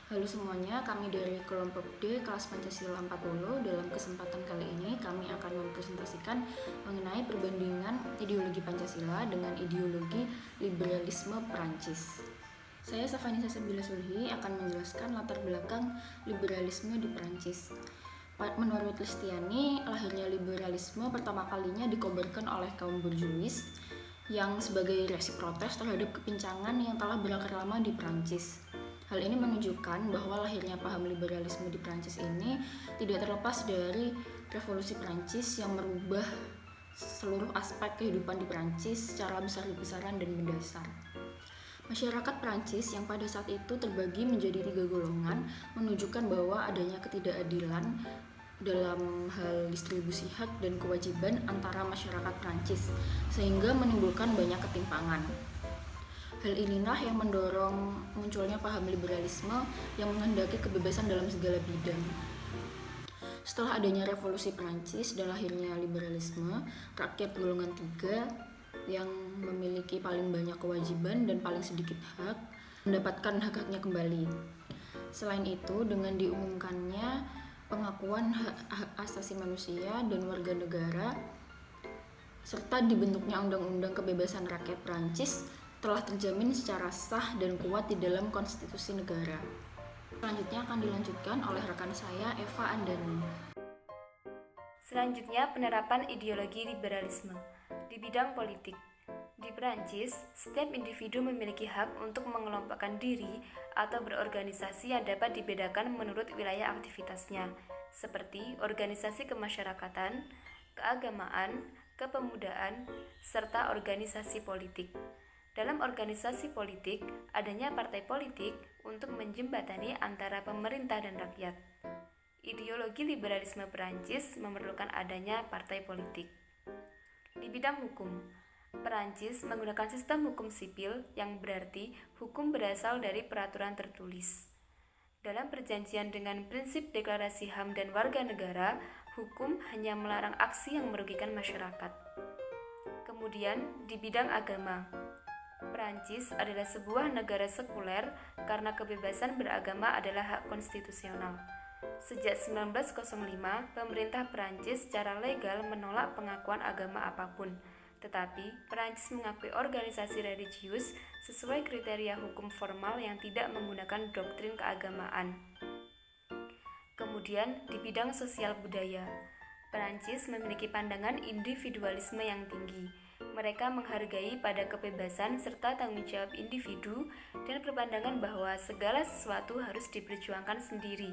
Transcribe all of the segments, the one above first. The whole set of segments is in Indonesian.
Halo semuanya, kami dari kelompok D kelas Pancasila 40. Dalam kesempatan kali ini kami akan mempresentasikan mengenai perbandingan ideologi Pancasila dengan ideologi liberalisme Perancis. Saya Safani Sasabila Sulhi akan menjelaskan latar belakang liberalisme di Perancis. Menurut Listiani, lahirnya liberalisme pertama kalinya dikobarkan oleh kaum borjuis yang sebagai reaksi protes terhadap kepincangan yang telah berakar lama di Perancis. Hal ini menunjukkan bahwa lahirnya paham liberalisme di Prancis ini tidak terlepas dari revolusi Prancis yang merubah seluruh aspek kehidupan di Prancis secara besar-besaran dan mendasar. Masyarakat Prancis yang pada saat itu terbagi menjadi 3 golongan menunjukkan bahwa adanya ketidakadilan dalam hal distribusi hak dan kewajiban antara masyarakat Prancis sehingga menimbulkan banyak ketimpangan. Hal inilah yang mendorong munculnya paham liberalisme yang menghendaki kebebasan dalam segala bidang. Setelah adanya revolusi Prancis dan lahirnya liberalisme, rakyat golongan 3 yang memiliki paling banyak kewajiban dan paling sedikit hak mendapatkan hak-haknya kembali. Selain itu, dengan diumumkannya pengakuan hak asasi manusia dan warga negara serta dibentuknya Undang-Undang Kebebasan Rakyat Prancis telah terjamin secara sah dan kuat di dalam konstitusi negara. Selanjutnya akan dilanjutkan oleh rekan saya, Eva Andani. Selanjutnya, penerapan ideologi liberalisme di bidang politik. Di Perancis, setiap individu memiliki hak untuk mengelompokkan diri atau berorganisasi yang dapat dibedakan menurut wilayah aktivitasnya, seperti organisasi kemasyarakatan, keagamaan, kepemudaan, serta organisasi politik. Dalam organisasi politik, adanya partai politik untuk menjembatani antara pemerintah dan rakyat. Ideologi liberalisme Perancis memerlukan adanya partai politik. Di bidang hukum, Perancis menggunakan sistem hukum sipil yang berarti hukum berasal dari peraturan tertulis. Dalam perjanjian dengan prinsip deklarasi HAM dan warga negara, hukum hanya melarang aksi yang merugikan masyarakat. Kemudian, di bidang agama, Perancis adalah sebuah negara sekuler karena kebebasan beragama adalah hak konstitusional. Sejak 1905, pemerintah Perancis secara legal menolak pengakuan agama apapun, tetapi Perancis mengakui organisasi religius sesuai kriteria hukum formal yang tidak menggunakan doktrin keagamaan. Kemudian, di bidang sosial budaya, Perancis memiliki pandangan individualisme yang tinggi. Mereka menghargai pada kebebasan serta tanggung jawab individu dan berpandangan bahwa segala sesuatu harus diperjuangkan sendiri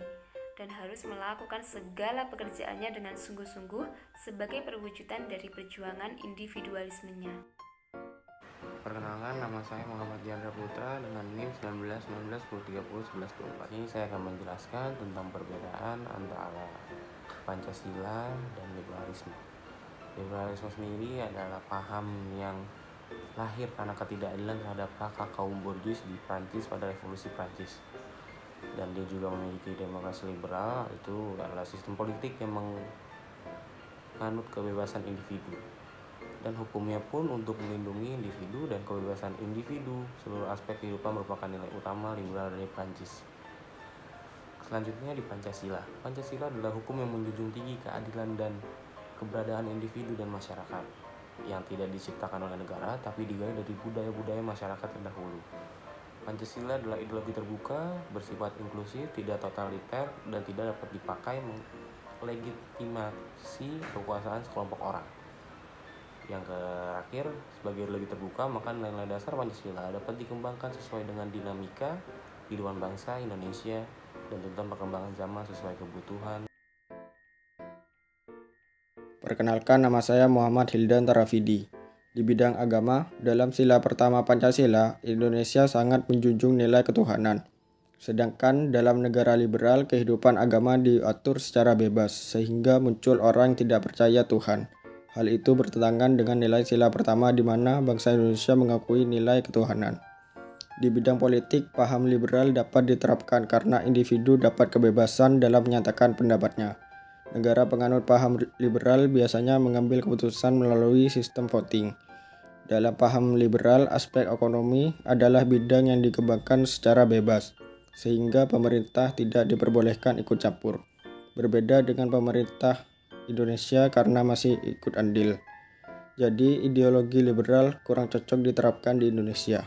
dan harus melakukan segala pekerjaannya dengan sungguh-sungguh sebagai perwujudan dari perjuangan individualismenya. Perkenalkan, nama saya Muhammad Diandra Putra dengan NIM 19 Ini saya akan menjelaskan tentang perbedaan antara Pancasila dan liberalisme. Liberalisme sendiri adalah paham yang lahir karena ketidakadilan terhadap hak kaum borjuis di Prancis pada revolusi Prancis. Dan dia juga memiliki demokrasi liberal, itu adalah sistem politik yang menganut kebebasan individu. Dan hukumnya pun untuk melindungi individu dan kebebasan individu. Seluruh aspek kehidupan merupakan nilai utama liberal dari Prancis. Selanjutnya di Pancasila. Pancasila adalah hukum yang menjunjung tinggi keadilan dan keberadaan individu dan masyarakat yang tidak diciptakan oleh negara tapi digali dari budaya-budaya masyarakat terdahulu. Pancasila adalah ideologi terbuka, bersifat inklusif, tidak totaliter, dan tidak dapat dipakai melegitimasi kekuasaan sekelompok orang. Yang terakhir, sebagai ideologi terbuka, maka nilai-nilai dasar Pancasila dapat dikembangkan sesuai dengan dinamika kehidupan bangsa Indonesia dan tentang perkembangan zaman sesuai kebutuhan. Perkenalkan, nama saya Muhammad Hildan Tarafidi. Di bidang agama, dalam sila pertama Pancasila, Indonesia sangat menjunjung nilai ketuhanan. Sedangkan dalam negara liberal, kehidupan agama diatur secara bebas, sehingga muncul orang yang tidak percaya Tuhan. Hal itu bertentangan dengan nilai sila pertama di mana bangsa Indonesia mengakui nilai ketuhanan. Di bidang politik, paham liberal dapat diterapkan karena individu dapat kebebasan dalam menyatakan pendapatnya. Negara penganut paham liberal biasanya mengambil keputusan melalui sistem voting. Dalam paham liberal, aspek ekonomi adalah bidang yang dikembangkan secara bebas. sehingga pemerintah tidak diperbolehkan ikut campur. Berbeda dengan pemerintah Indonesia karena masih ikut andil. Jadi ideologi liberal kurang cocok diterapkan di Indonesia.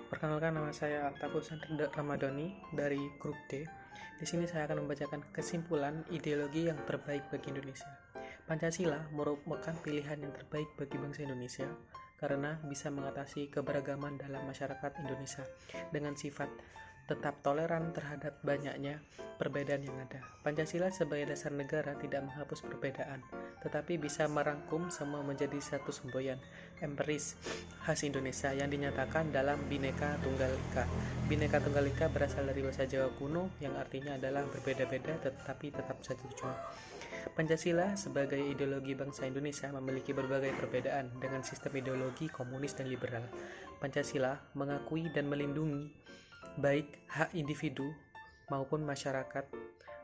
Perkenalkan, nama saya Altafus Ramadhani dari Grup D. Di sini saya akan membacakan kesimpulan ideologi yang terbaik bagi Indonesia. Pancasila merupakan pilihan yang terbaik bagi bangsa Indonesia karena bisa mengatasi keberagaman dalam masyarakat Indonesia dengan sifat tetap toleran terhadap banyaknya perbedaan yang ada. Pancasila sebagai dasar negara tidak menghapus perbedaan, tetapi bisa merangkum semua menjadi satu semboyan empiris khas Indonesia yang dinyatakan dalam Bhinneka Tunggal Ika. Bhinneka Tunggal Ika berasal dari bahasa Jawa kuno yang artinya adalah berbeda-beda tetapi tetap satu tujuan. Pancasila sebagai ideologi bangsa Indonesia memiliki berbagai perbedaan dengan sistem ideologi komunis dan liberal. Pancasila mengakui dan melindungi baik hak individu maupun masyarakat,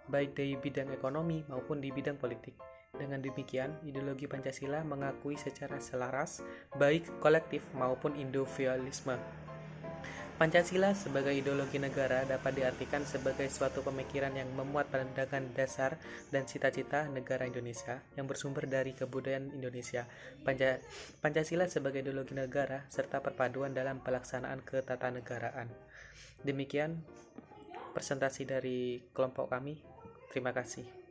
baik dari bidang ekonomi maupun di bidang politik. Dengan demikian, ideologi Pancasila mengakui secara selaras baik kolektif maupun individualisme. Pancasila sebagai ideologi negara dapat diartikan sebagai suatu pemikiran yang memuat pandangan dasar dan cita-cita negara Indonesia yang bersumber dari kebudayaan Indonesia. Pancasila sebagai ideologi negara serta perpaduan dalam pelaksanaan ketatanegaraan. Demikian presentasi dari kelompok kami. Terima kasih.